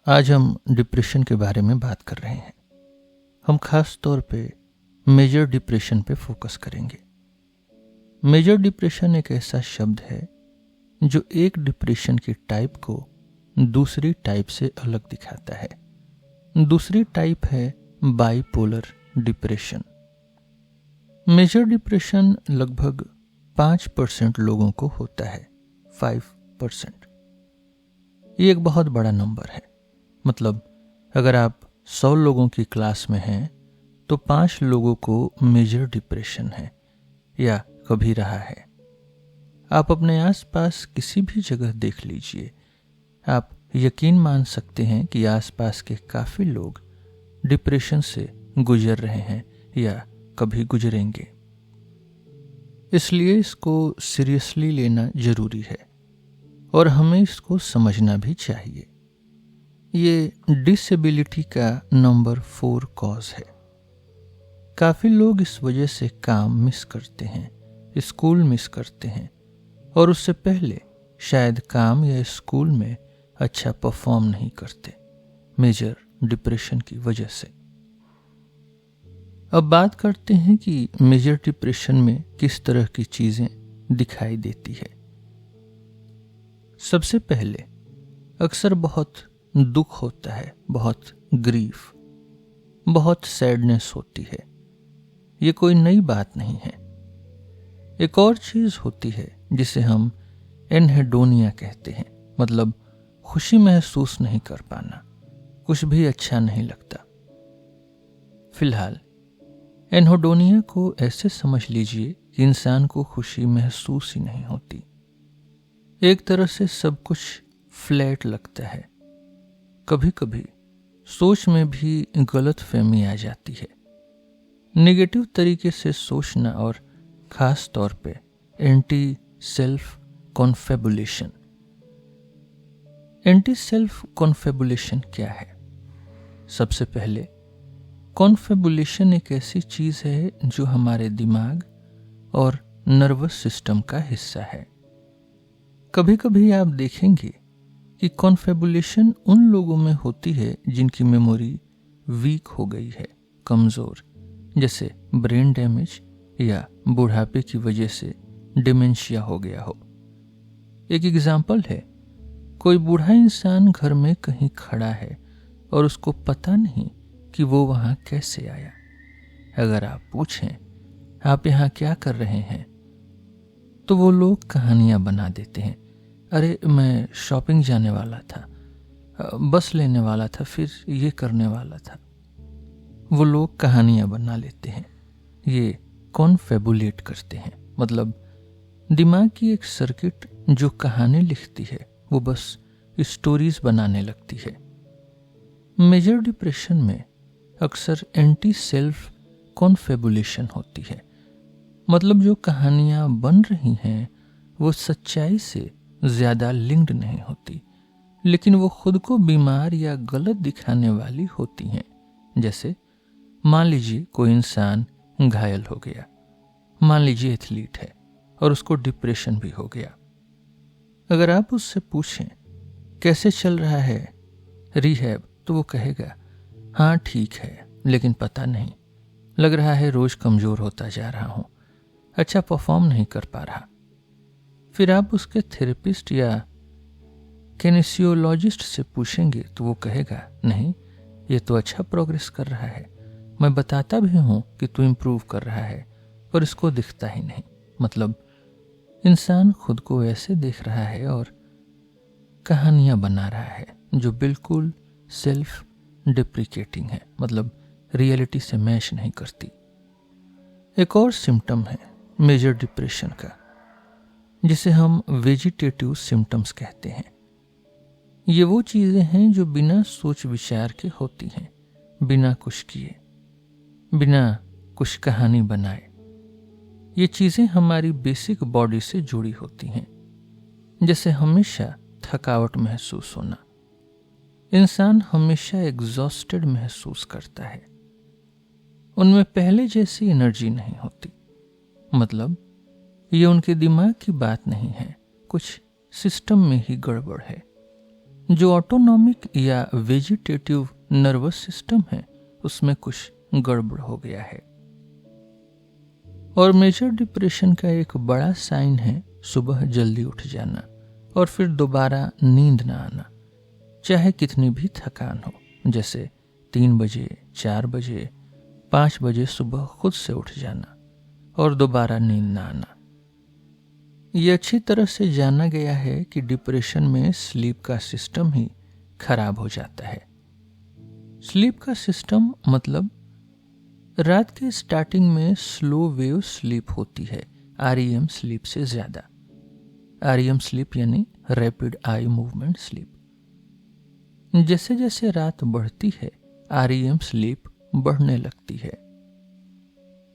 आज हम डिप्रेशन के बारे में बात कर रहे हैं। हम खास तौर पे मेजर डिप्रेशन पे फोकस करेंगे। मेजर डिप्रेशन एक ऐसा शब्द है जो एक डिप्रेशन की टाइप को दूसरी टाइप से अलग दिखाता है। दूसरी टाइप है बाइपोलर डिप्रेशन। मेजर डिप्रेशन लगभग 5% लोगों को होता है, 5%। ये एक बहुत बड़ा नंबर है। मतलब अगर आप 100 लोगों की क्लास में हैं तो 5 लोगों को मेजर डिप्रेशन है या कभी रहा है। आप अपने आसपास किसी भी जगह देख लीजिए, आप यकीन मान सकते हैं कि आसपास के काफ़ी लोग डिप्रेशन से गुजर रहे हैं या कभी गुजरेंगे। इसलिए इसको सीरियसली लेना जरूरी है और हमें इसको समझना भी चाहिए। ये डिसेबिलिटी का नंबर 4 कॉज है। काफ़ी लोग इस वजह से काम मिस करते हैं, स्कूल मिस करते हैं और उससे पहले शायद काम या स्कूल में अच्छा परफॉर्म नहीं करते मेजर डिप्रेशन की वजह से। अब बात करते हैं कि मेजर डिप्रेशन में किस तरह की चीज़ें दिखाई देती है। सबसे पहले अक्सर बहुत दुख होता है, बहुत ग्रीफ, बहुत सैडनेस होती है। ये कोई नई बात नहीं है। एक और चीज होती है जिसे हम एनहेडोनिया कहते हैं, मतलब खुशी महसूस नहीं कर पाना, कुछ भी अच्छा नहीं लगता। फिलहाल एनहेडोनिया को ऐसे समझ लीजिए कि इंसान को खुशी महसूस ही नहीं होती। एक तरह से सब कुछ फ्लैट लगता है। कभी कभी सोच में भी गलत फहमी आ जाती है। नेगेटिव तरीके से सोचना और खास तौर पे एंटी सेल्फ कॉन्फेबुलेशन। एंटी सेल्फ कॉन्फेबुलेशन क्या है? सबसे पहले कॉन्फेबुलेशन एक ऐसी चीज है जो हमारे दिमाग और नर्वस सिस्टम का हिस्सा है। कभी कभी आप देखेंगे कि कॉन्फेबुलेशन उन लोगों में होती है जिनकी मेमोरी वीक हो गई है, कमजोर, जैसे ब्रेन डैमेज या बुढ़ापे की वजह से डिमेंशिया हो गया हो। एक एग्जाम्पल है, कोई बूढ़ा इंसान घर में कहीं खड़ा है और उसको पता नहीं कि वो वहां कैसे आया। अगर आप पूछें आप यहाँ क्या कर रहे हैं, तो वो लोग कहानियां बना देते हैं। अरे मैं शॉपिंग जाने वाला था, बस लेने वाला था, फिर ये करने वाला था। वो लोग कहानियां बना लेते हैं, ये कॉन्फेबुलेट करते हैं। मतलब दिमाग की एक सर्किट जो कहानी लिखती है वो बस स्टोरीज बनाने लगती है। मेजर डिप्रेशन में अक्सर एंटी सेल्फ कॉन्फेबुलेशन होती है। मतलब जो कहानियां बन रही हैं वो सच्चाई से ज्यादा लिंक्ड नहीं होती, लेकिन वो खुद को बीमार या गलत दिखाने वाली होती हैं। जैसे मान लीजिए कोई इंसान घायल हो गया, मान लीजिए एथलीट है और उसको डिप्रेशन भी हो गया। अगर आप उससे पूछें कैसे चल रहा है रिहैब, तो वो कहेगा हाँ ठीक है, लेकिन पता नहीं, लग रहा है रोज कमजोर होता जा रहा हूं, अच्छा परफॉर्म नहीं कर पा रहा। फिर आप उसके थेरेपिस्ट या किनेसियोलॉजिस्ट से पूछेंगे तो वो कहेगा नहीं, ये तो अच्छा प्रोग्रेस कर रहा है, मैं बताता भी हूं कि तू इम्प्रूव कर रहा है, पर इसको दिखता ही नहीं। मतलब इंसान खुद को ऐसे देख रहा है और कहानियां बना रहा है जो बिल्कुल सेल्फ डिप्रिकेटिंग है, मतलब रियलिटी से मैच नहीं करती। एक और सिम्टम है मेजर डिप्रेशन का, जिसे हम वेजिटेटिव सिम्टम्स कहते हैं। ये वो चीजें हैं जो बिना सोच विचार के होती हैं, बिना कुछ किए, बिना कुछ कहानी बनाए। ये चीजें हमारी बेसिक बॉडी से जुड़ी होती हैं, जैसे हमेशा थकावट महसूस होना। इंसान हमेशा एग्जॉस्टेड महसूस करता है, उनमें पहले जैसी एनर्जी नहीं होती। मतलब ये उनके दिमाग की बात नहीं है, कुछ सिस्टम में ही गड़बड़ है। जो ऑटोनॉमिक या वेजिटेटिव नर्वस सिस्टम है उसमें कुछ गड़बड़ हो गया है। और मेजर डिप्रेशन का एक बड़ा साइन है सुबह जल्दी उठ जाना और फिर दोबारा नींद ना आना, चाहे कितनी भी थकान हो, जैसे 3 बजे, 4 बजे, 5 बजे सुबह खुद से उठ जाना और दोबारा नींद ना आना। ये अच्छी तरह से जाना गया है कि डिप्रेशन में स्लीप का सिस्टम ही खराब हो जाता है। स्लीप का सिस्टम मतलब रात के स्टार्टिंग में स्लो वेव स्लीप होती है, REM स्लीप से ज्यादा। REM स्लीप यानी रैपिड आई मूवमेंट स्लीप। जैसे जैसे रात बढ़ती है REM स्लीप बढ़ने लगती है।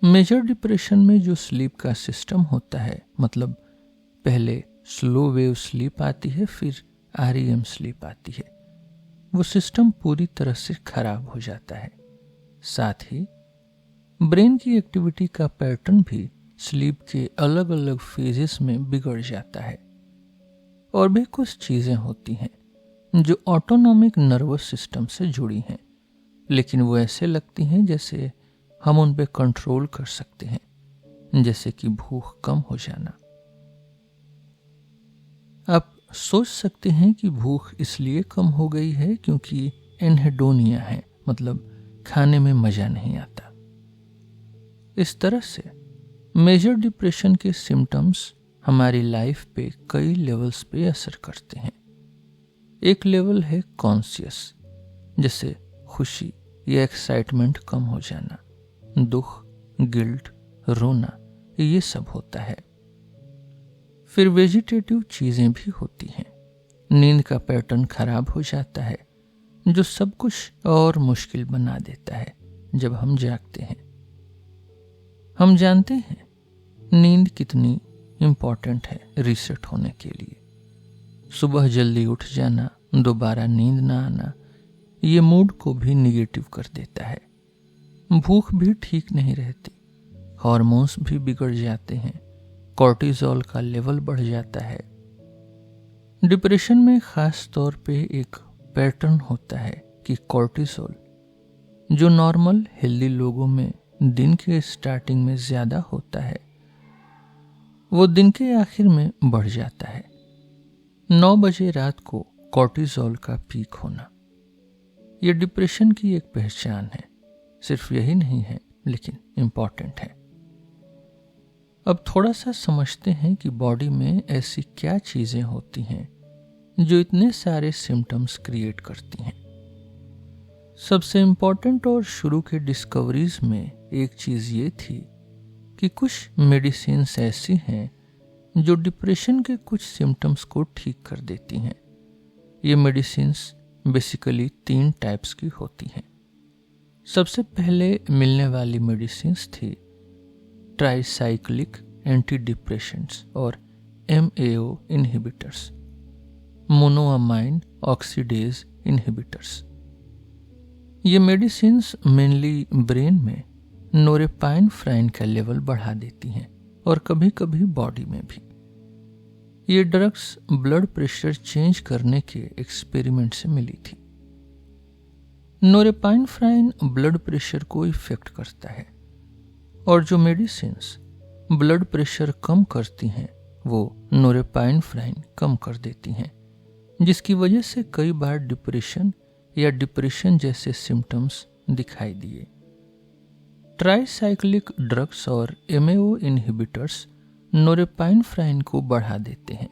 मेजर डिप्रेशन में जो स्लीप का सिस्टम होता है, मतलब पहले स्लो वेव स्लीप आती है फिर REM स्लीप आती है, वो सिस्टम पूरी तरह से खराब हो जाता है। साथ ही ब्रेन की एक्टिविटी का पैटर्न भी स्लीप के अलग अलग फेजेस में बिगड़ जाता है। और भी कुछ चीजें होती हैं जो ऑटोनॉमिक नर्वस सिस्टम से जुड़ी हैं, लेकिन वो ऐसे लगती हैं जैसे हम उन पे कंट्रोल कर सकते हैं, जैसे कि भूख कम हो जाना। आप सोच सकते हैं कि भूख इसलिए कम हो गई है क्योंकि एनहेडोनिया है, मतलब खाने में मजा नहीं आता। इस तरह से मेजर डिप्रेशन के सिम्टम्स हमारी लाइफ पे कई लेवल्स पे असर करते हैं। एक लेवल है कॉन्शियस, जैसे खुशी या एक्साइटमेंट कम हो जाना, दुख, गिल्ट, रोना, ये सब होता है। फिर वेजिटेटिव चीजें भी होती हैं। नींद का पैटर्न खराब हो जाता है, जो सब कुछ और मुश्किल बना देता है जब हम जागते हैं। हम जानते हैं नींद कितनी इम्पोर्टेंट है रीसेट होने के लिए। सुबह जल्दी उठ जाना, दोबारा नींद ना आना, ये मूड को भी निगेटिव कर देता है। भूख भी ठीक नहीं रहती, हार्मोन्स भी बिगड़ जाते हैं, कॉर्टिजोल का लेवल बढ़ जाता है। डिप्रेशन में खास तौर पे एक पैटर्न होता है कि कॉर्टिसोल, जो नॉर्मल हेल्दी लोगों में दिन के स्टार्टिंग में ज्यादा होता है, वो दिन के आखिर में बढ़ जाता है। 9 बजे रात को कॉर्टिसोल का पीक होना, ये डिप्रेशन की एक पहचान है। सिर्फ यही नहीं है, लेकिन इम्पॉर्टेंट है। अब थोड़ा सा समझते हैं कि बॉडी में ऐसी क्या चीजें होती हैं जो इतने सारे सिम्टम्स क्रिएट करती हैं। सबसे इम्पोर्टेंट और शुरू के डिस्कवरीज में एक चीज ये थी कि कुछ मेडिसिन्स ऐसी हैं जो डिप्रेशन के कुछ सिम्टम्स को ठीक कर देती हैं। ये मेडिसिन्स बेसिकली 3 टाइप्स की होती हैं। सबसे पहले मिलने वाली मेडिसिन्स थी ट्राइसाइक्लिक एंटी डिप्रेशेंट्स और MAO inhibitors, monoamine oxidase inhibitors. ये मेडिसिन्स मेनली ब्रेन में नोरेपाइनफ्राइन का लेवल बढ़ा देती हैं और कभी कभी बॉडी में भी। ये ड्रग्स ब्लड प्रेशर चेंज करने के एक्सपेरिमेंट से मिली थी। नोरेपाइनफ्राइन ब्लड प्रेशर को इफेक्ट करता है और जो मेडिसिन्स ब्लड प्रेशर कम करती हैं वो नोरेपाइनफ्राइन कम कर देती हैं, जिसकी वजह से कई बार डिप्रेशन या डिप्रेशन जैसे सिम्टम्स दिखाई दिए। ट्राइसाइक्लिक ड्रग्स और MAO इनहिबिटर्स नोरेपाइनफ्राइन को बढ़ा देते हैं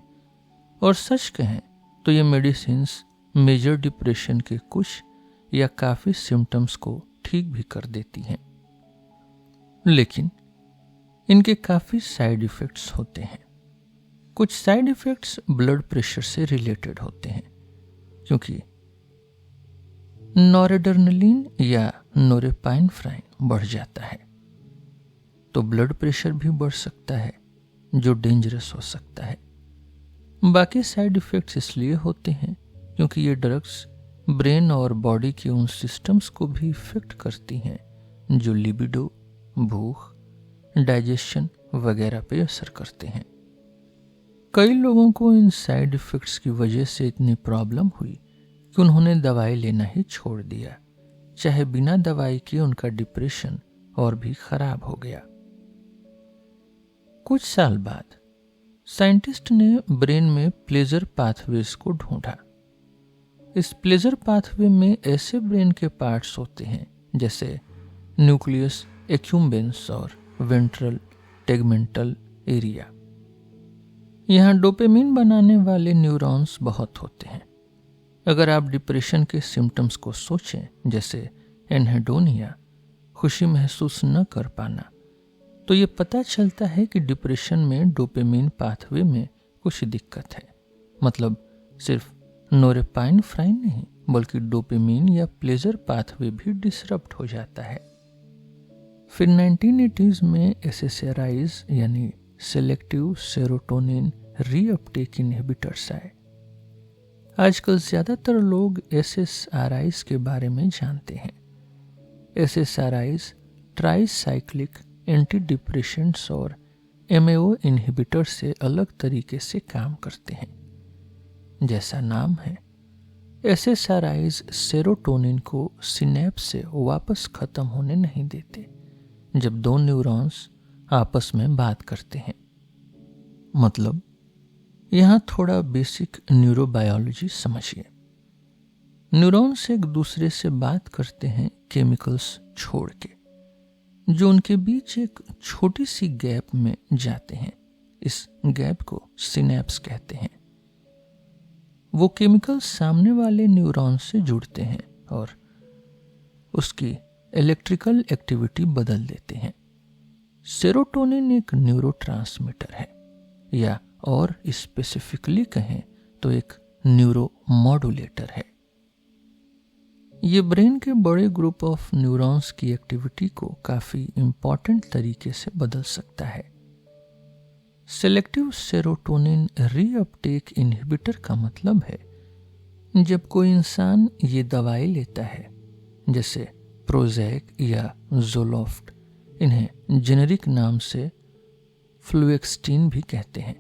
और सच कहें तो ये मेडिसिन्स मेजर डिप्रेशन के कुछ या काफी सिम्टम्स को ठीक भी कर देती हैं, लेकिन इनके काफी साइड इफेक्ट्स होते हैं। कुछ साइड इफेक्ट्स ब्लड प्रेशर से रिलेटेड होते हैं, क्योंकि नॉरेड्रेनालिन या नोरेपाइनफ्राइन बढ़ जाता है तो ब्लड प्रेशर भी बढ़ सकता है, जो डेंजरस हो सकता है। बाकी साइड इफेक्ट्स इसलिए होते हैं क्योंकि ये ड्रग्स ब्रेन और बॉडी के उन सिस्टम्स को भी इफेक्ट करती हैं जो लिबिडो, भूख, डाइजेशन वगैरह पे असर करते हैं। कई लोगों को इन साइड इफेक्ट्स की वजह से इतनी प्रॉब्लम हुई कि उन्होंने दवाई लेना ही छोड़ दिया, चाहे बिना दवाई के उनका डिप्रेशन और भी खराब हो गया। कुछ साल बाद साइंटिस्ट ने ब्रेन में प्लेजर पाथवेज को ढूंढा। इस प्लेजर पाथवे में ऐसे ब्रेन के पार्ट्स होते हैं जैसे न्यूक्लियस एक्यूम्बेंस और वेंट्रल टेगमेंटल एरिया। यहाँ डोपामिन बनाने वाले न्यूरॉन्स बहुत होते हैं। अगर आप डिप्रेशन के सिम्टम्स को सोचें, जैसे एनहेडोनिया, खुशी महसूस न कर पाना, तो ये पता चलता है कि डिप्रेशन में डोपामिन पाथवे में कुछ दिक्कत है। मतलब सिर्फ नोरेपाइनफ्राइन नहीं, बल्कि डोपामिन या प्लेजर पाथवे भी डिसरप्ट हो जाता है। फिर 1980s में एसएसआरआईज यानी सेलेक्टिव सेरोटोनिन रीअपटेक इनहिबिटर्स आए। आजकल ज्यादातर लोग एसएसआरआईज के बारे में जानते हैं। एसएसआरआईज ट्राइसाइक्लिक एंटी डिप्रेशेंट्स और एमएओ इनहिबिटर से अलग तरीके से काम करते हैं। जैसा नाम है, एसएसआरआईज सेरोटोनिन को सिनेप्स से वापस खत्म होने नहीं देते जब दो न्यूरॉन्स आपस में बात करते हैं। मतलब यहां थोड़ा बेसिक न्यूरोबायोलॉजी समझिए। न्यूरॉन्स एक दूसरे से बात करते हैं केमिकल्स छोड़ के, जो उनके बीच एक छोटी सी गैप में जाते हैं। इस गैप को सिनेप्स कहते हैं। वो केमिकल्स सामने वाले न्यूरॉन से जुड़ते हैं और उसकी इलेक्ट्रिकल एक्टिविटी बदल देते हैं। सेरोटोनिन एक न्यूरोट्रांसमीटर है, या और स्पेसिफिकली कहें तो एक न्यूरोमॉड्यूलेटर है। ये ब्रेन के बड़े ग्रुप ऑफ न्यूरॉन्स की एक्टिविटी को काफी इंपॉर्टेंट तरीके से बदल सकता है। सेलेक्टिव सेरोटोनिन रीअपटेक इनहिबिटर का मतलब है जब कोई इंसान ये दवाई लेता है, जैसे प्रोजैक या ज़ोलॉफ्ट, इन्हें जेनेरिक नाम से फ्लुएक्सटीन भी कहते हैं,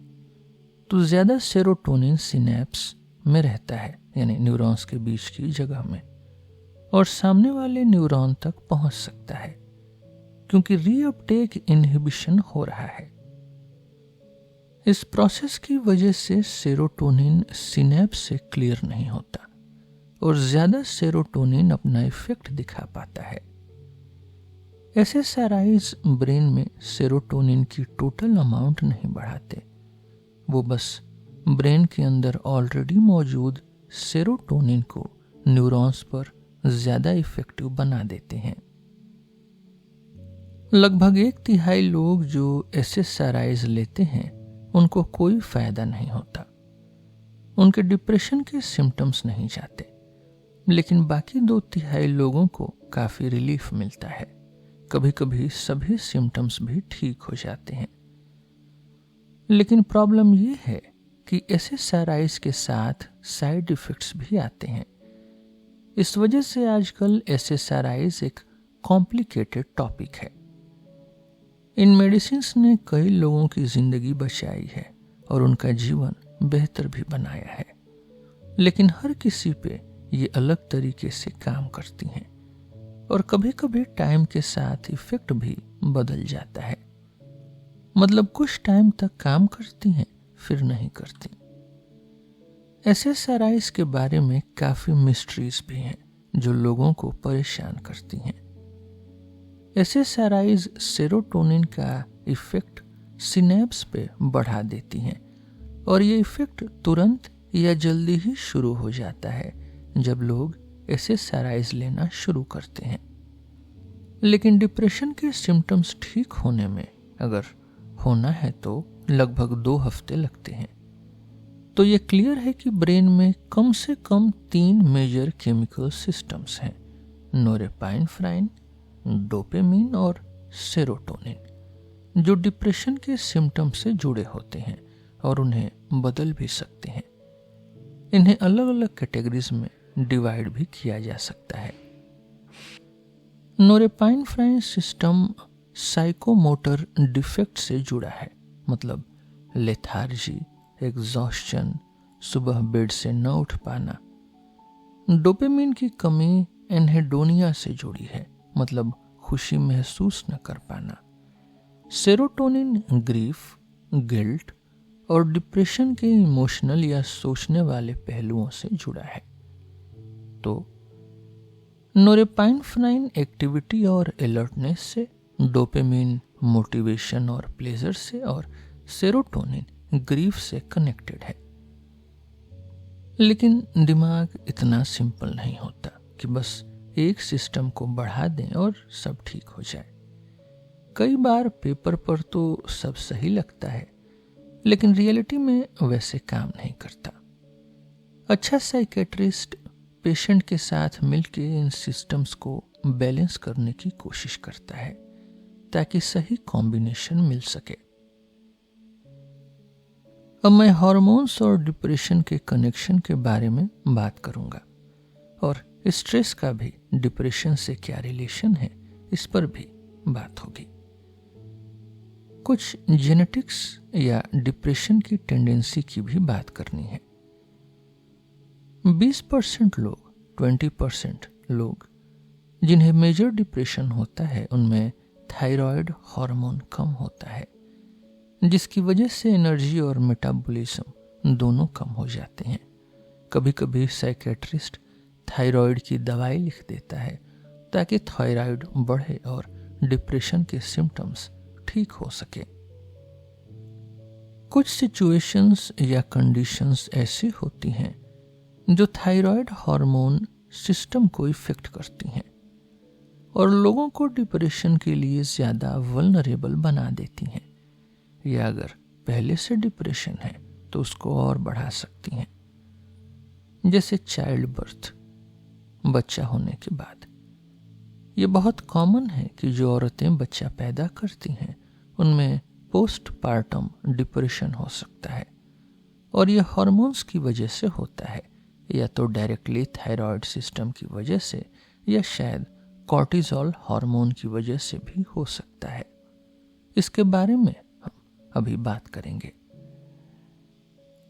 तो ज्यादा सेरोटोनिन सिनेप्स में रहता है, यानी न्यूरॉन्स के बीच की जगह में, और सामने वाले न्यूरॉन तक पहुंच सकता है क्योंकि रीअपटेक इनहिबिशन हो रहा है। इस प्रोसेस की वजह से सेरोटोनिन सिनेप्स से क्लियर नहीं होता और ज्यादा सेरोटोनिन अपना इफेक्ट दिखा पाता है। एसएसआरआईज ब्रेन में सेरोटोनिन की टोटल अमाउंट नहीं बढ़ाते, वो बस ब्रेन के अंदर ऑलरेडी मौजूद सेरोटोनिन को न्यूरॉन्स पर ज्यादा इफेक्टिव बना देते हैं। लगभग 1/3 लोग जो एसएसआरआईज लेते हैं उनको कोई फायदा नहीं होता, उनके डिप्रेशन के सिम्टम्स नहीं जाते, लेकिन बाकी 2/3 लोगों को काफी रिलीफ मिलता है। कभी कभी सभी सिम्टम्स भी ठीक हो जाते हैं। लेकिन प्रॉब्लम ये है कि एसएसआरआईज के साथ साइड इफेक्ट्स भी आते हैं। इस वजह से आजकल एसएसआरआईज एक कॉम्प्लिकेटेड टॉपिक है। इन मेडिसिन्स ने कई लोगों की जिंदगी बचाई है और उनका जीवन बेहतर भी बनाया है, लेकिन हर किसी पे ये अलग तरीके से काम करती हैं और कभी कभी टाइम के साथ इफेक्ट भी बदल जाता है। मतलब कुछ टाइम तक काम करती हैं, फिर नहीं करती। एसएसआरआईज के बारे में काफी मिस्ट्रीज भी हैं जो लोगों को परेशान करती हैं। एसएसआरआईज सेरोटोनिन का इफेक्ट सिनेप्स पे बढ़ा देती हैं और ये इफेक्ट तुरंत या जल्दी ही शुरू हो जाता है जब लोग एसएसआरआईज लेना शुरू करते हैं। लेकिन डिप्रेशन के सिम्टम्स ठीक होने में अगर होना है तो लगभग 2 हफ्ते लगते हैं। तो ये क्लियर है कि ब्रेन में कम से कम 3 मेजर केमिकल सिस्टम्स हैं, नोरेपाइनफ्राइन, डोपामिन और सेरोटोनिन, जो डिप्रेशन के सिम्टम से जुड़े होते हैं और उन्हें बदल भी सकते हैं। इन्हें अलग अलग कैटेगरीज में डिवाइड भी किया जा सकता है। नोरेपाइनफ्राइन सिस्टम साइकोमोटर डिफेक्ट से जुड़ा है, मतलब लेथार्जी, एग्जॉस्शन, सुबह बेड से न उठ पाना। डोपामिन की कमी एनहेडोनिया से जुड़ी है, मतलब खुशी महसूस न कर पाना। सेरोटोनिन ग्रीफ, गिल्ट और डिप्रेशन के इमोशनल या सोचने वाले पहलुओं से जुड़ा है। तो नोरेपाइनफ्राइन एक्टिविटी और अलर्टनेस से, डोपामिन मोटिवेशन और प्लेजर से, और सेरोटोनिन ग्रीफ से कनेक्टेड है। लेकिन दिमाग इतना सिंपल नहीं होता कि बस एक सिस्टम को बढ़ा दें और सब ठीक हो जाए। कई बार पेपर पर तो सब सही लगता है, लेकिन रियलिटी में वैसे काम नहीं करता। अच्छा साइकेट्रिस्ट पेशेंट के साथ मिलकर इन सिस्टम्स को बैलेंस करने की कोशिश करता है ताकि सही कॉम्बिनेशन मिल सके। अब मैं हार्मोन्स और डिप्रेशन के कनेक्शन के बारे में बात करूंगा, और स्ट्रेस का भी डिप्रेशन से क्या रिलेशन है, इस पर भी बात होगी। कुछ जेनेटिक्स या डिप्रेशन की टेंडेंसी की भी बात करनी है। 20% लोग, 20% लोग जिन्हें मेजर डिप्रेशन होता है, उनमें थायराइड हार्मोन कम होता है, जिसकी वजह से एनर्जी और मेटाबॉलिज्म दोनों कम हो जाते हैं। कभी कभी साइकेट्रिस्ट थायराइड की दवाई लिख देता है ताकि थायराइड बढ़े और डिप्रेशन के सिम्टम्स ठीक हो सके। कुछ सिचुएशंस या कंडीशंस ऐसी होती हैं जो थायराइड हार्मोन सिस्टम को इफेक्ट करती हैं और लोगों को डिप्रेशन के लिए ज्यादा वल्नरेबल बना देती हैं, या अगर पहले से डिप्रेशन है तो उसको और बढ़ा सकती हैं। जैसे चाइल्ड बर्थ, बच्चा होने के बाद। ये बहुत कॉमन है कि जो औरतें बच्चा पैदा करती हैं उनमें पोस्टपार्टम डिप्रेशन हो सकता है, और यह हार्मोन्स की वजह से होता है, या तो डायरेक्टली थायराइड सिस्टम की वजह से, या शायद कॉर्टिजोल हार्मोन की वजह से भी हो सकता है। इसके बारे में हम अभी बात करेंगे।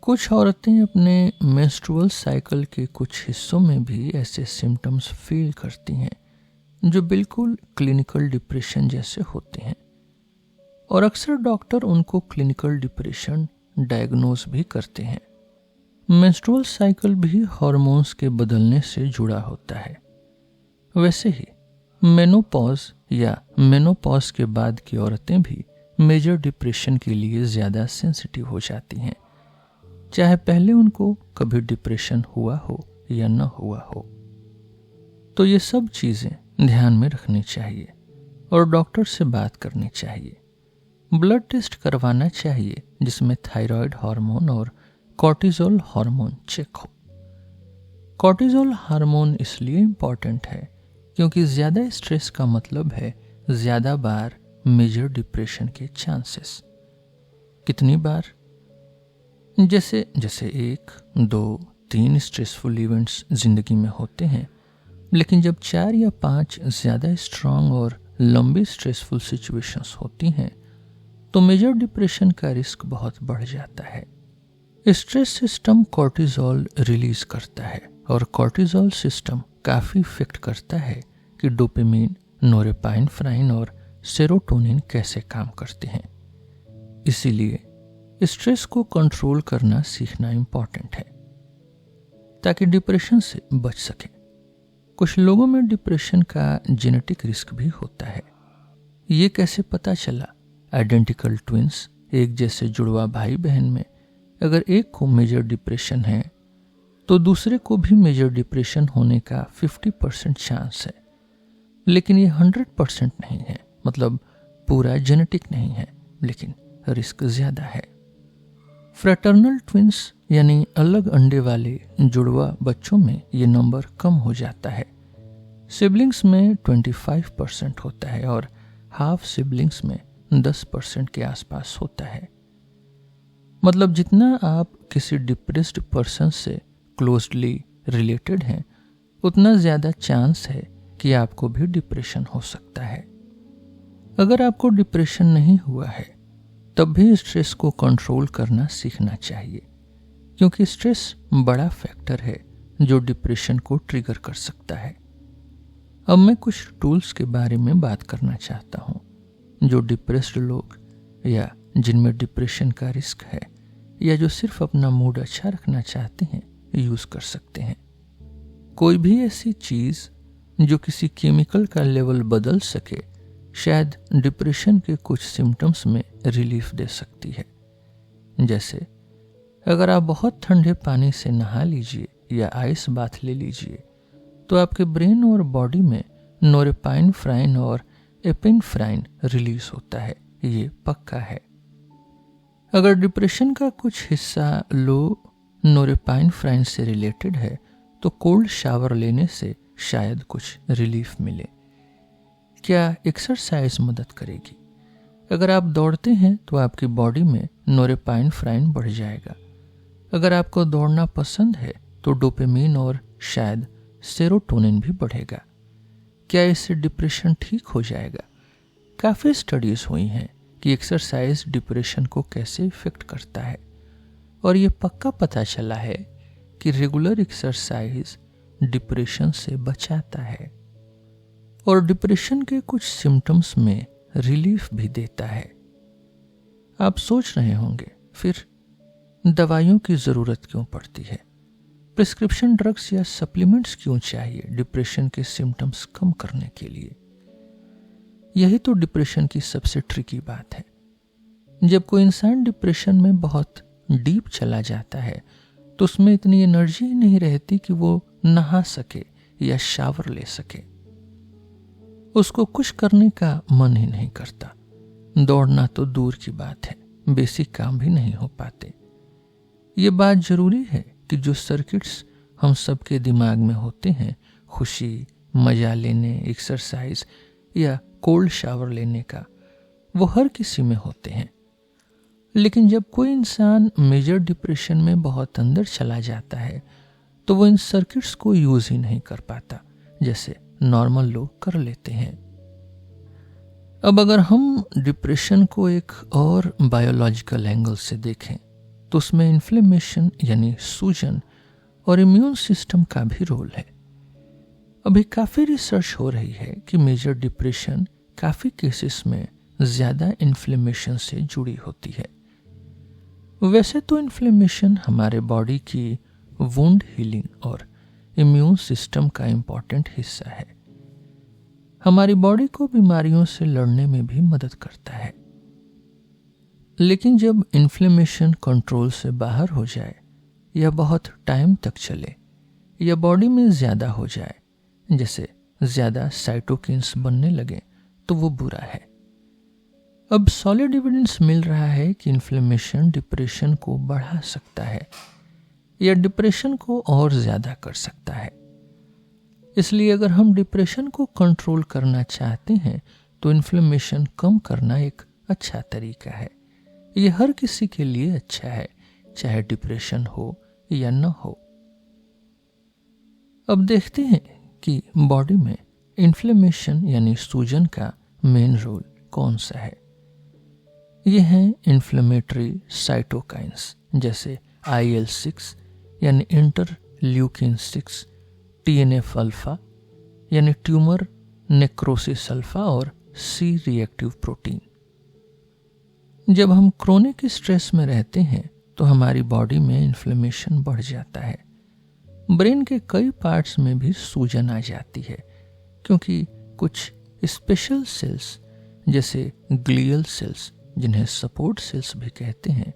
कुछ औरतें अपने मेंस्ट्रुअल साइकिल के कुछ हिस्सों में भी ऐसे सिम्टम्स फील करती हैं जो बिल्कुल क्लिनिकल डिप्रेशन जैसे होते हैं, और अक्सर डॉक्टर उनको क्लिनिकल डिप्रेशन डायग्नोज भी करते हैं। मेंस्ट्रुअल साइकिल भी हार्मोन्स के बदलने से जुड़ा होता है। वैसे ही मेनोपॉज या मेनोपॉज के बाद की औरतें भी मेजर डिप्रेशन के लिए ज़्यादा सेंसिटिव हो जाती हैं, चाहे पहले उनको कभी डिप्रेशन हुआ हो या न हुआ हो। तो ये सब चीज़ें ध्यान में रखनी चाहिए और डॉक्टर से बात करनी चाहिए। ब्लड टेस्ट करवाना चाहिए जिसमें थायराइड हार्मोन और कॉर्टिजोल हार्मोन चेक हो। कॉर्टिजोल हार्मोन इसलिए इम्पॉर्टेंट है क्योंकि ज़्यादा स्ट्रेस का मतलब है ज़्यादा बार मेजर डिप्रेशन के चांसेस। कितनी बार? जैसे 1, 2, 3 स्ट्रेसफुल इवेंट्स जिंदगी में होते हैं, लेकिन जब 4 या 5 ज़्यादा स्ट्रांग और लंबी स्ट्रेसफुल सिचुएशंस होती हैं तो मेजर डिप्रेशन का रिस्क बहुत बढ़ जाता है। स्ट्रेस सिस्टम कॉर्टिजोल रिलीज करता है और कॉर्टिजोल सिस्टम काफ़ी इफेक्ट करता है कि डोपामिन, नोरेपाइनफ्राइन और सेरोटोनिन कैसे काम करते हैं। इसीलिए स्ट्रेस को कंट्रोल करना सीखना इम्पॉर्टेंट है ताकि डिप्रेशन से बच सके। कुछ लोगों में डिप्रेशन का जेनेटिक रिस्क भी होता है। ये कैसे पता चला? आइडेंटिकल ट्विंस, एक जैसे जुड़वा भाई बहन में अगर एक को मेजर डिप्रेशन है तो दूसरे को भी मेजर डिप्रेशन होने का 50% चांस है, लेकिन ये 100% नहीं है, मतलब पूरा जेनेटिक नहीं है, लेकिन रिस्क ज्यादा है। फ्रैटर्नल ट्विंस यानी अलग अंडे वाले जुड़वा बच्चों में ये नंबर कम हो जाता है। सिबलिंग्स में 25% होता है और हाफ सिबलिंग्स में 10% के आसपास होता है। मतलब जितना आप किसी डिप्रेस्ड पर्सन से क्लोजली रिलेटेड हैं उतना ज़्यादा चांस है कि आपको भी डिप्रेशन हो सकता है। अगर आपको डिप्रेशन नहीं हुआ है तब भी स्ट्रेस को कंट्रोल करना सीखना चाहिए, क्योंकि स्ट्रेस बड़ा फैक्टर है जो डिप्रेशन को ट्रिगर कर सकता है। अब मैं कुछ टूल्स के बारे में बात करना चाहता हूं जो डिप्रेस्ड लोग या जिनमें डिप्रेशन का रिस्क है या जो सिर्फ अपना मूड अच्छा रखना चाहते हैं यूज कर सकते हैं। कोई भी ऐसी चीज जो किसी केमिकल का लेवल बदल सके शायद डिप्रेशन के कुछ सिम्टम्स में रिलीफ दे सकती है। जैसे अगर आप बहुत ठंडे पानी से नहा लीजिए या आइस बाथ ले लीजिए तो आपके ब्रेन और बॉडी में नोरेपाइनेफ्राइन और एपिनेफ्राइन रिलीज होता है, ये पक्का है। अगर डिप्रेशन का कुछ हिस्सा लो नोरेपाइनेफ्राइन से रिलेटेड है तो कोल्ड शावर लेने से शायद कुछ रिलीफ मिले। क्या एक्सरसाइज मदद करेगी? अगर आप दौड़ते हैं तो आपकी बॉडी में नोरेपाइनेफ्राइन बढ़ जाएगा। अगर आपको दौड़ना पसंद है तो डोपामिन और शायद सेरोटोनिन भी बढ़ेगा। क्या इससे डिप्रेशन ठीक हो जाएगा? काफ़ी स्टडीज हुई हैं कि एक्सरसाइज डिप्रेशन को कैसे इफेक्ट करता है और ये पक्का पता चला है कि रेगुलर एक्सरसाइज डिप्रेशन से बचाता है और डिप्रेशन के कुछ सिम्टम्स में रिलीफ भी देता है। आप सोच रहे होंगे फिर दवाइयों की ज़रूरत क्यों पड़ती है? प्रिस्क्रिप्शन ड्रग्स या सप्लीमेंट्स क्यों चाहिए डिप्रेशन के सिम्टम्स कम करने के लिए? यही तो डिप्रेशन की सबसे ट्रिकी बात है। जब कोई इंसान डिप्रेशन में बहुत डीप चला जाता है तो उसमें इतनी एनर्जी ही नहीं रहती कि वो नहा सके या शावर ले सके। उसको कुछ करने का मन ही नहीं करता। दौड़ना तो दूर की बात है, बेसिक काम भी नहीं हो पाते। ये बात जरूरी है कि जो सर्किट्स हम सबके दिमाग में होते हैं, खुशी, मजा लेने, एक्सरसाइज या कोल्ड शावर लेने का, वो हर किसी में होते हैं। लेकिन जब कोई इंसान मेजर डिप्रेशन में बहुत अंदर चला जाता है तो वो इन सर्किट्स को यूज ही नहीं कर पाता जैसे नॉर्मल लोग कर लेते हैं। अब अगर हम डिप्रेशन को एक और बायोलॉजिकल एंगल से देखें तो उसमें इन्फ्लेमेशन यानी सूजन और इम्यून सिस्टम का भी रोल है। अभी काफ़ी रिसर्च हो रही है कि मेजर डिप्रेशन काफ़ी केसेस में ज़्यादा इन्फ्लेमेशन से जुड़ी होती है। वैसे तो इन्फ्लेमेशन हमारे बॉडी की वुंड हीलिंग और इम्यून सिस्टम का इम्पॉर्टेंट हिस्सा है। हमारी बॉडी को बीमारियों से लड़ने में भी मदद करता है। लेकिन जब इन्फ्लेमेशन कंट्रोल से बाहर हो जाए या बहुत टाइम तक चले या बॉडी में ज़्यादा हो जाए, जैसे ज़्यादा साइटोकिन्स बनने लगे, तो वो बुरा है। अब सॉलिड एविडेंस मिल रहा है कि इन्फ्लेमेशन डिप्रेशन को बढ़ा सकता है या डिप्रेशन को और ज़्यादा कर सकता है। इसलिए अगर हम डिप्रेशन को कंट्रोल करना चाहते हैं तो इन्फ्लेमेशन कम करना एक अच्छा तरीका है। ये हर किसी के लिए अच्छा है, चाहे डिप्रेशन हो या न हो। अब देखते हैं कि बॉडी में इन्फ्लेमेशन यानी सूजन का मेन रोल कौन सा है। ये हैं इन्फ्लेमेटरी साइटोकाइंस जैसे IL-6 यानी इंटरल्यूकिन 6, TNF अल्फा यानी ट्यूमर नेक्रोसिस अल्फा और C रिएक्टिव प्रोटीन। जब हम क्रोनिक स्ट्रेस में रहते हैं तो हमारी बॉडी में इन्फ्लेमेशन बढ़ जाता है। ब्रेन के कई पार्ट्स में भी सूजन आ जाती है क्योंकि कुछ स्पेशल सेल्स जैसे ग्लियल सेल्स, जिन्हें सपोर्ट सेल्स भी कहते हैं,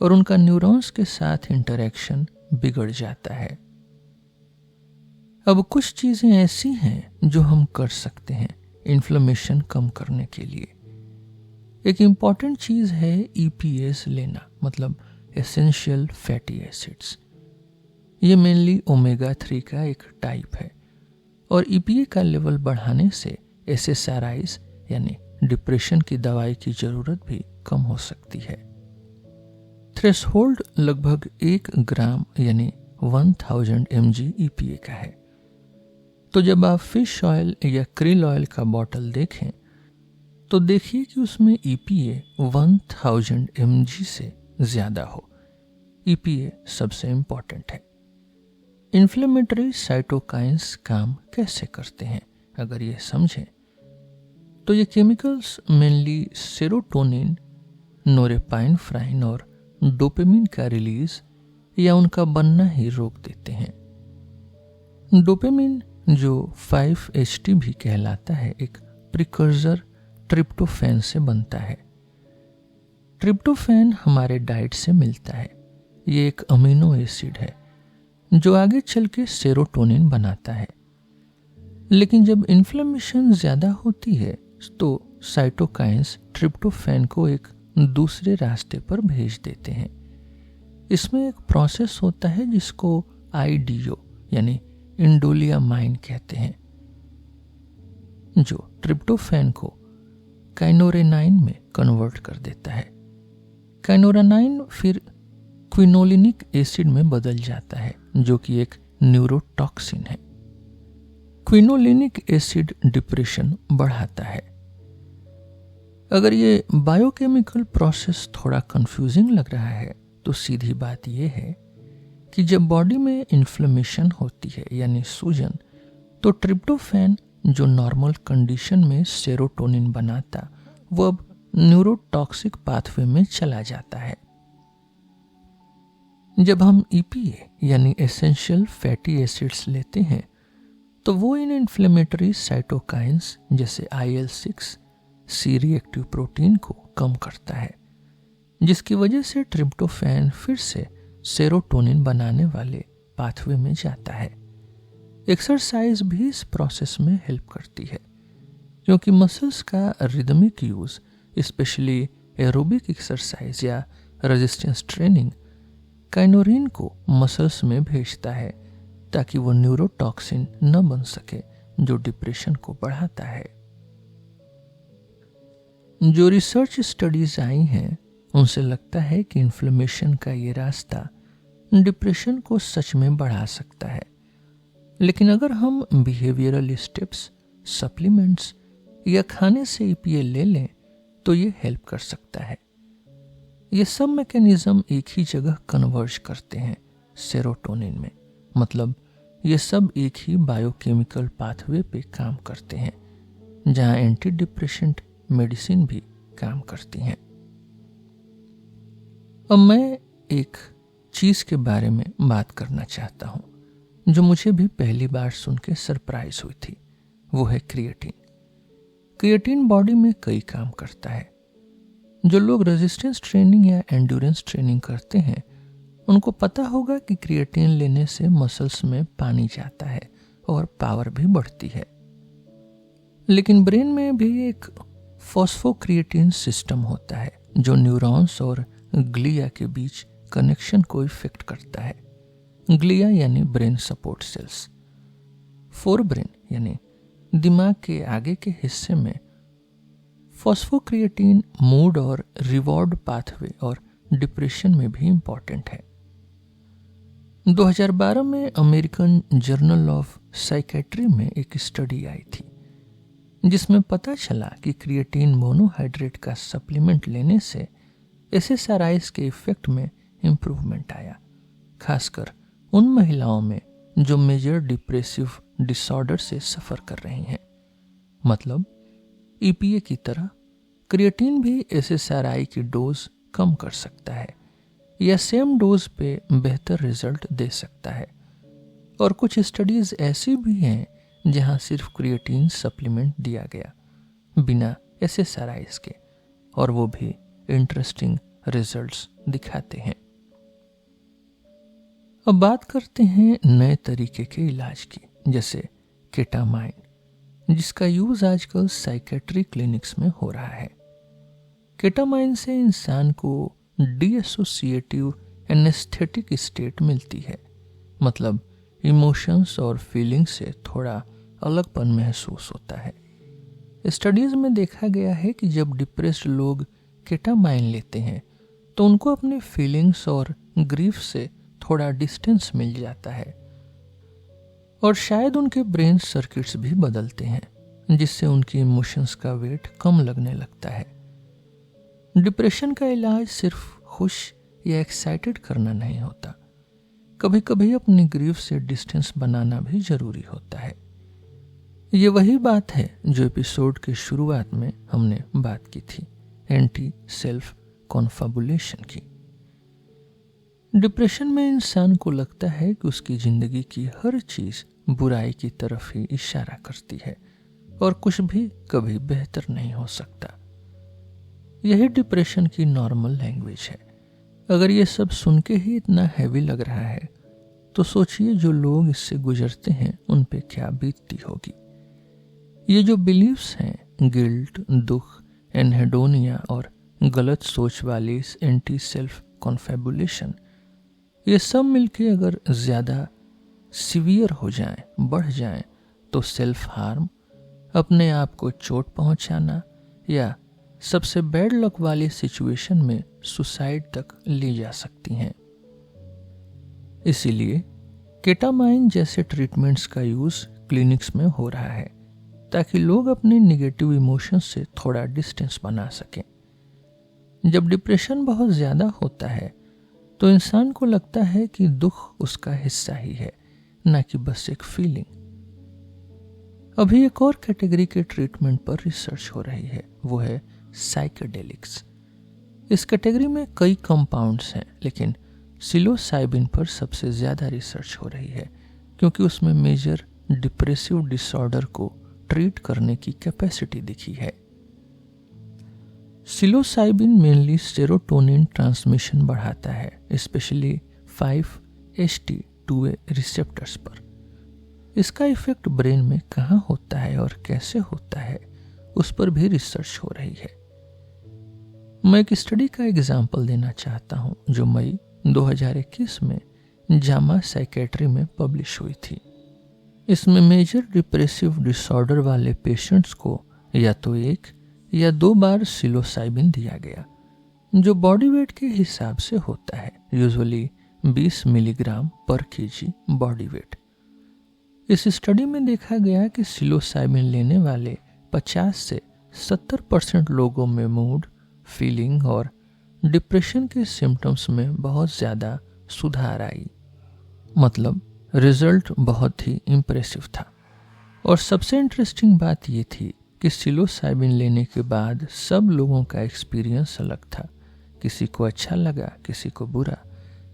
और उनका न्यूरॉन्स के साथ इंटरेक्शन बिगड़ जाता है। अब कुछ चीजें ऐसी हैं जो हम कर सकते हैं इन्फ्लेमेशन कम करने के लिए। एक इम्पॉर्टेंट चीज है EPAs लेना, मतलब एसेंशियल फैटी एसिड्स। ये मेनली ओमेगा 3 का एक टाइप है और EPA का लेवल बढ़ाने से SSRIs यानी डिप्रेशन की दवाई की जरूरत भी कम हो सकती है। थ्रेशोल्ड लगभग 1 ग्राम यानी 1000 mg EPA का है। तो जब आप फिश ऑयल या क्रिल ऑयल का बॉटल देखें तो देखिए कि उसमें EPA 1000 mg से ज्यादा हो। EPA सबसे इंपॉर्टेंट है। इन्फ्लेमेटरी साइटोकाइंस काम कैसे करते हैं अगर ये समझें तो ये केमिकल्स मेनली सेरोटोनिन, नोरेपाइनफ्राइन और डोपामिन का रिलीज या उनका बनना ही रोक देते हैं। डोपामिन जो 5-HT भी कहलाता है एक प्रिकर्सर ट्रिप्टोफैन से बनता है। ट्रिप्टोफैन हमारे डाइट से मिलता है। ये एक अमीनो एसिड है जो आगे चल के सेरोटोनिन बनाता है। लेकिन जब इन्फ्लेमेशन ज़्यादा होती है तो साइटोकाइंस ट्रिप्टोफैन को एक दूसरे रास्ते पर भेज देते हैं। इसमें एक प्रोसेस होता है जिसको IDO यानी इंडोलियामाइन कहते हैं, जो ट्रिप्टोफैन को काइनोरेनाइन में कन्वर्ट कर देता है। काइनोरेनाइन फिर क्विनोलिनिक एसिड में बदल जाता है जो कि एक न्यूरोटॉक्सिन है। क्विनोलिनिक एसिड डिप्रेशन बढ़ाता है। अगर ये बायोकेमिकल प्रोसेस थोड़ा कंफ्यूजिंग लग रहा है तो सीधी बात यह है कि जब बॉडी में इन्फ्लेमेशन होती है यानी सूजन, तो ट्रिप्टोफैन जो नॉर्मल कंडीशन में सेरोटोनिन बनाता वो अब न्यूरोटॉक्सिक पाथवे में चला जाता है। जब हम EPA यानी एसेंशियल फैटी एसिड्स लेते हैं तो वो इन इन्फ्लेमेटरी साइटोकाइंस जैसे IL-6 C रिएक्टिव प्रोटीन को कम करता है, जिसकी वजह से ट्रिप्टोफैन फिर से सेरोटोनिन बनाने वाले पाथवे में जाता है। एक्सरसाइज भी इस प्रोसेस में हेल्प करती है क्योंकि मसल्स का rhythmic use, specially aerobic exercise या रेजिस्टेंस ट्रेनिंग, काइनोरिन को मसल्स में भेजता है ताकि वो न्यूरोटॉक्सिन न बन सके जो डिप्रेशन को बढ़ाता है। जो रिसर्च स्टडीज आई हैं उनसे लगता है कि इन्फ्लेमेशन का ये रास्ता डिप्रेशन को सच में बढ़ा सकता है। लेकिन अगर हम बिहेवियरल स्टेप्स, सप्लीमेंट्स या खाने से EPA ले लें तो ये हेल्प कर सकता है। ये सब मैकेनिज्म एक ही जगह कन्वर्ज करते हैं सेरोटोनिन में, मतलब ये सब एक ही बायोकेमिकल पाथवे पे काम करते हैं जहां एंटी डिप्रेशेंट मेडिसिन भी काम करती हैं। अब मैं एक चीज के बारे में बात करना चाहता हूं जो मुझे भी पहली बार सुन के सरप्राइज हुई थी। वो है क्रिएटिन। क्रिएटिन बॉडी में कई काम करता है। जो लोग रेजिस्टेंस ट्रेनिंग या एंड्योरेंस ट्रेनिंग करते हैं उनको पता होगा कि क्रिएटिन लेने से मसल्स में पानी जाता है और पावर भी बढ़ती है। लेकिन ब्रेन में भी एक फॉस्फोक्रिएटिन सिस्टम होता है जो न्यूरॉन्स और ग्लिया के बीच कनेक्शन को इफेक्ट करता है। ग्लिया यानी ब्रेन सपोर्ट सेल्स। फोरब्रेन यानी दिमाग के आगे के हिस्से में फॉस्फोक्रिएटिन मूड और रिवॉर्ड पाथवे और डिप्रेशन में भी इंपॉर्टेंट है। 2012 में अमेरिकन जर्नल ऑफ साइकेट्री में एक स्टडी आई थी जिसमें पता चला कि क्रिएटिन मोनोहाइड्रेट का सप्लीमेंट लेने से SSRIs के इफेक्ट में इंप्रूवमेंट आया, खासकर उन महिलाओं में जो मेजर डिप्रेसिव डिसऑर्डर से सफर कर रही हैं। मतलब EPA की तरह क्रिएटिन भी SSRI की डोज कम कर सकता है या सेम डोज पे बेहतर रिजल्ट दे सकता है। और कुछ स्टडीज ऐसी भी हैं जहां सिर्फ क्रिएटिन सप्लीमेंट दिया गया बिना SSRIs के, और वो भी इंटरेस्टिंग रिजल्ट्स दिखाते हैं। अब बात करते हैं नए तरीके के इलाज की, जैसे केटामाइन, जिसका यूज आजकल साइकेट्री क्लिनिक्स में हो रहा है। केटामाइन से इंसान को डीएसोसिएटिव एनेस्थेटिक स्टेट मिलती है, मतलब इमोशंस और फीलिंग से थोड़ा अलगपन महसूस होता है। स्टडीज में देखा गया है कि जब डिप्रेस्ड लोग केटामाइन लेते हैं तो उनको अपने फीलिंग्स और ग्रीफ से थोड़ा डिस्टेंस मिल जाता है और शायद उनके ब्रेन सर्किट्स भी बदलते हैं जिससे उनकी इमोशंस का वेट कम लगने लगता है। डिप्रेशन का इलाज सिर्फ खुश या एक्साइटेड करना नहीं होता। कभी कभी अपनी ग्रीफ से डिस्टेंस बनाना भी जरूरी होता है। ये वही बात है जो एपिसोड के शुरुआत में हमने बात की थी, एंटी सेल्फ कॉन्फेबुलेशन की। डिप्रेशन में इंसान को लगता है कि उसकी जिंदगी की हर चीज बुराई की तरफ ही इशारा करती है और कुछ भी कभी बेहतर नहीं हो सकता। यही डिप्रेशन की नॉर्मल लैंग्वेज है। अगर ये सब सुन के ही इतना हैवी लग रहा है तो सोचिए जो लोग इससे गुजरते हैं उन पे क्या बीतती होगी। ये जो बिलीव्स हैं, गिल्ट, दुख, एनहेडोनिया और गलत सोच वाली इस एंटी सेल्फ कॉन्फेबुलेशन, ये सब मिलके अगर ज़्यादा सीवियर हो जाएं, बढ़ जाएं, तो सेल्फ हार्म, अपने आप को चोट पहुंचाना या सबसे बैड लक वाली सिचुएशन में सुसाइड तक ले जा सकती हैं। इसीलिए केटामाइन जैसे ट्रीटमेंट्स का यूज क्लिनिक्स में हो रहा है ताकि लोग अपने निगेटिव इमोशंस से थोड़ा डिस्टेंस बना सकें। जब डिप्रेशन बहुत ज्यादा होता है तो इंसान को लगता है कि दुख उसका हिस्सा ही है, ना कि बस एक फीलिंग। अभी एक और कैटेगरी के ट्रीटमेंट पर रिसर्च हो रही है, वो है साइकेडेलिक्स। इस कैटेगरी में कई कंपाउंड्स हैं, लेकिन सिलोसाइबिन पर सबसे ज्यादा रिसर्च हो रही है क्योंकि उसमें मेजर डिप्रेसिव डिसऑर्डर को ट्रीट करने की कैपेसिटी दिखी है। सिलोसाइबिन मेनली सेरोटोनिन ट्रांसमिशन बढ़ाता है, स्पेशली 5-HT2A रिसेप्टर्स पर। इसका इफेक्ट ब्रेन में कहाँ होता है और कैसे होता है, उस पर भी रिसर्च हो रही है। मैं एक स्टडी का एग्जाम्पल देना चाहता हूँ जो मई 2021 में जामा साइकेट्री में पब्लिश हुई थी। इसमें मेजर डिप्रेसिव डिसऑर्डर वाले पेशेंट्स को या तो 1 या 2 बार सिलोसाइबिन दिया गया, जो बॉडी वेट के हिसाब से होता है, यूजुअली 20 मिलीग्राम पर केजी बॉडी वेट। इस स्टडी में देखा गया कि सिलोसाइबिन लेने वाले 50 से 70% लोगों में मूड, फीलिंग और डिप्रेशन के सिम्टम्स में बहुत ज़्यादा सुधार आई। मतलब रिजल्ट बहुत ही इम्प्रेसिव था। और सबसे इंटरेस्टिंग बात ये थी कि सिलोसाइबिन लेने के बाद सब लोगों का एक्सपीरियंस अलग था। किसी को अच्छा लगा, किसी को बुरा,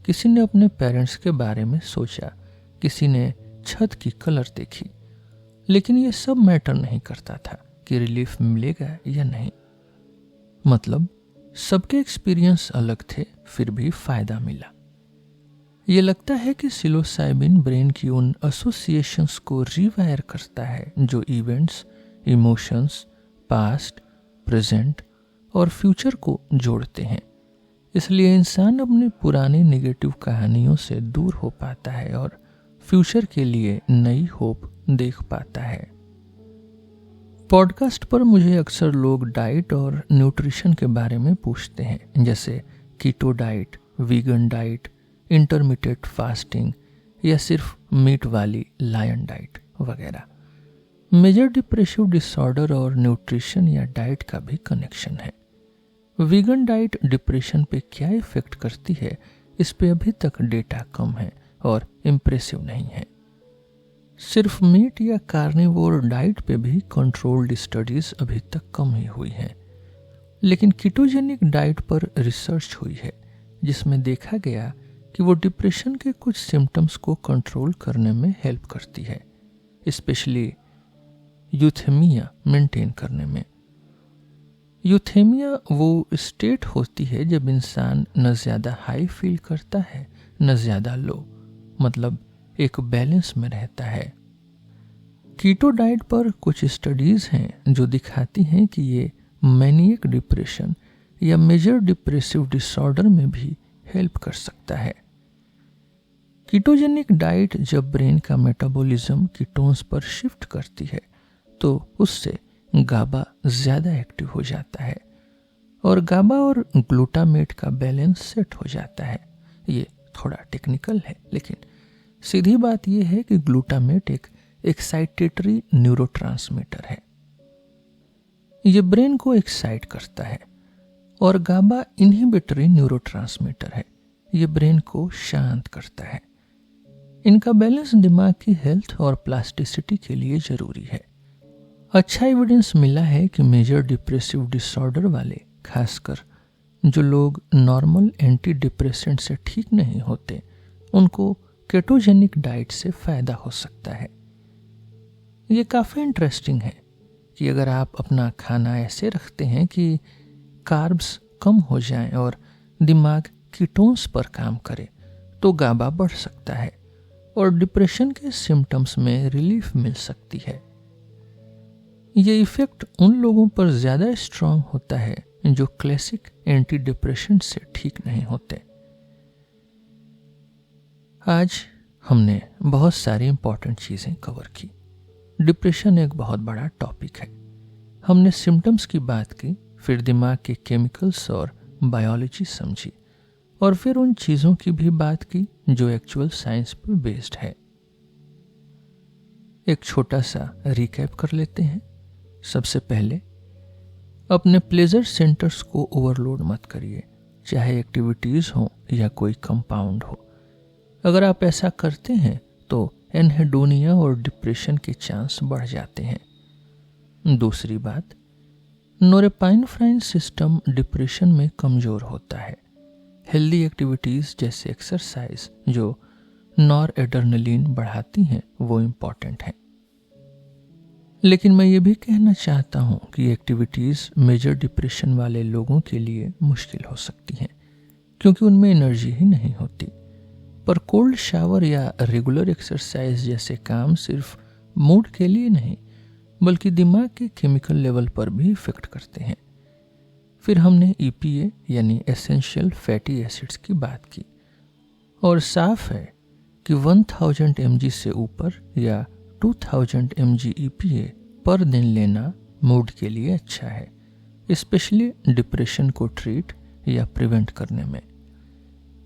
किसी ने अपने पेरेंट्स के बारे में सोचा, किसी ने छत की कलर देखी। लेकिन ये सब मैटर नहीं करता था कि रिलीफ मिलेगा या नहीं। मतलब सबके एक्सपीरियंस अलग थे, फिर भी फायदा मिला। ये लगता है कि सिलोसाइबिन ब्रेन की उन एसोसिएशंस को रिवायर करता है जो इवेंट्स, इमोशंस, पास्ट, प्रेजेंट और फ्यूचर को जोड़ते हैं। इसलिए इंसान अपनी पुरानी नेगेटिव कहानियों से दूर हो पाता है और फ्यूचर के लिए नई होप देख पाता है। पॉडकास्ट पर मुझे अक्सर लोग डाइट और न्यूट्रिशन के बारे में पूछते हैं, जैसे keto diet, vegan diet, intermittent fasting या सिर्फ मीट वाली लायन डाइट वगैरह। मेजर डिप्रेसिव डिसऑर्डर और न्यूट्रिशन या डाइट का भी कनेक्शन है। वीगन डाइट डिप्रेशन पे क्या इफेक्ट करती है, इस पे अभी तक डेटा कम है और इम्प्रेसिव नहीं है। सिर्फ मीट या कार्निवोर डाइट पे भी कंट्रोल्ड स्टडीज अभी तक कम ही हुई हैं। लेकिन कीटोजेनिक डाइट पर रिसर्च हुई है जिसमें देखा गया कि वो डिप्रेशन के कुछ सिम्टम्स को कंट्रोल करने में हेल्प करती है, स्पेशली यूथेमिया मेंटेन करने में। यूथेमिया वो स्टेट होती है जब इंसान न ज़्यादा हाई फील करता है न ज़्यादा लो, मतलब एक बैलेंस में रहता है। कीटो डाइट पर कुछ स्टडीज हैं जो दिखाती हैं कि ये मैनियक डिप्रेशन या मेजर डिप्रेसिव डिसऑर्डर में भी हेल्प कर सकता है। कीटोजेनिक डाइट जब ब्रेन का मेटाबॉलिज्म कीटोन्स पर शिफ्ट करती है तो उससे गाबा ज़्यादा एक्टिव हो जाता है और गाबा और ग्लूटामेट का बैलेंस सेट हो जाता है। ये थोड़ा टेक्निकल है, लेकिन सीधी बात यह है कि ग्लूटामेट एक एक्साइटेटरी न्यूरोट्रांसमीटर है। ये ब्रेन को एक्साइट करता है और गाबा इनहिबिटरी न्यूरोट्रांसमीटर है। ये ब्रेन को शांत करता है। इनका बैलेंस दिमाग की हेल्थ और प्लास्टिसिटी के लिए जरूरी है। अच्छा एविडेंस मिला है कि मेजर डिप्रेसिव डिसऑर्डर वाले, खासकर जो लोग नॉर्मल एंटी डिप्रेसेंट से ठीक नहीं होते, उनको केटोजेनिक डाइट से फायदा हो सकता है। ये काफ़ी इंटरेस्टिंग है कि अगर आप अपना खाना ऐसे रखते हैं कि कार्ब्स कम हो जाएं और दिमाग कीटोन्स पर काम करे, तो गाबा बढ़ सकता है और डिप्रेशन के सिम्टम्स में रिलीफ मिल सकती है। ये इफेक्ट उन लोगों पर ज़्यादा स्ट्रांग होता है जो क्लासिक एंटी डिप्रेशन से ठीक नहीं होते। आज हमने बहुत सारी इंपॉर्टेंट चीज़ें कवर की। डिप्रेशन एक बहुत बड़ा टॉपिक है। हमने सिम्टम्स की बात की, फिर दिमाग के केमिकल्स और बायोलॉजी समझी, और फिर उन चीज़ों की भी बात की जो एक्चुअल साइंस पर बेस्ड है। एक छोटा सा रिकैप कर लेते हैं। सबसे पहले, अपने प्लेजर सेंटर्स को ओवरलोड मत करिए, चाहे एक्टिविटीज़ हो या कोई कंपाउंड हो। अगर आप ऐसा करते हैं तो एनहेडोनिया और डिप्रेशन के चांस बढ़ जाते हैं। दूसरी बात, नोरेपाइनेफ्राइन सिस्टम डिप्रेशन में कमज़ोर होता है। हेल्दी एक्टिविटीज़ जैसे एक्सरसाइज जो नॉरएड्रेनालिन बढ़ाती हैं वो इम्पॉर्टेंट हैं। लेकिन मैं ये भी कहना चाहता हूँ कि एक्टिविटीज़ मेजर डिप्रेशन वाले लोगों के लिए मुश्किल हो सकती हैं, क्योंकि उनमें एनर्जी ही नहीं होती। पर कोल्ड शावर या रेगुलर एक्सरसाइज जैसे काम सिर्फ मूड के लिए नहीं, बल्कि दिमाग के केमिकल लेवल पर भी इफेक्ट करते हैं। फिर हमने EPA यानी एसेंशियल फैटी एसिड्स की बात की, और साफ है कि 1000 mg से ऊपर या 2000 mg EPA पर दिन लेना मूड के लिए अच्छा है, स्पेशली डिप्रेशन को ट्रीट या प्रिवेंट करने में।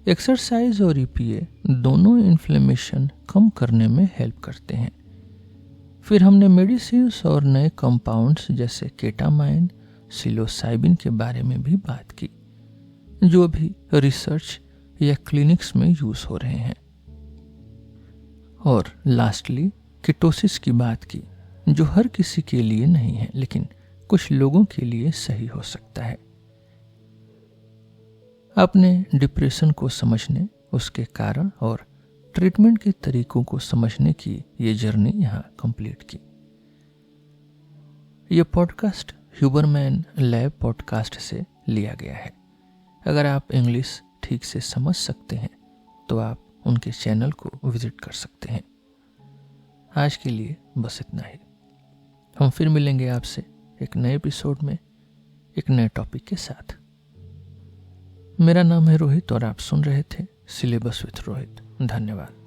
एक्सरसाइज और EPA दोनों इन्फ्लेमेशन कम करने में हेल्प करते हैं। फिर हमने मेडिसिन्स और नए कंपाउंड्स जैसे केटामाइन, सिलोसाइबिन के बारे में भी बात की, जो अभी रिसर्च या क्लिनिक्स में यूज हो रहे हैं। और लास्टली कीटोसिस की बात की, जो हर किसी के लिए नहीं है, लेकिन कुछ लोगों के लिए सही हो सकता है। आपने डिप्रेशन को समझने, उसके कारण और ट्रीटमेंट के तरीकों को समझने की ये जर्नी यहाँ कंप्लीट की। यह पॉडकास्ट ह्यूबरमैन लैब पॉडकास्ट से लिया गया है। अगर आप इंग्लिश ठीक से समझ सकते हैं तो आप उनके चैनल को विजिट कर सकते हैं। आज के लिए बस इतना ही। हम फिर मिलेंगे आपसे एक नए एपिसोड में एक नए टॉपिक के साथ। मेरा नाम है रोहित और आप सुन रहे थे सिलेबस विथ रोहित। धन्यवाद।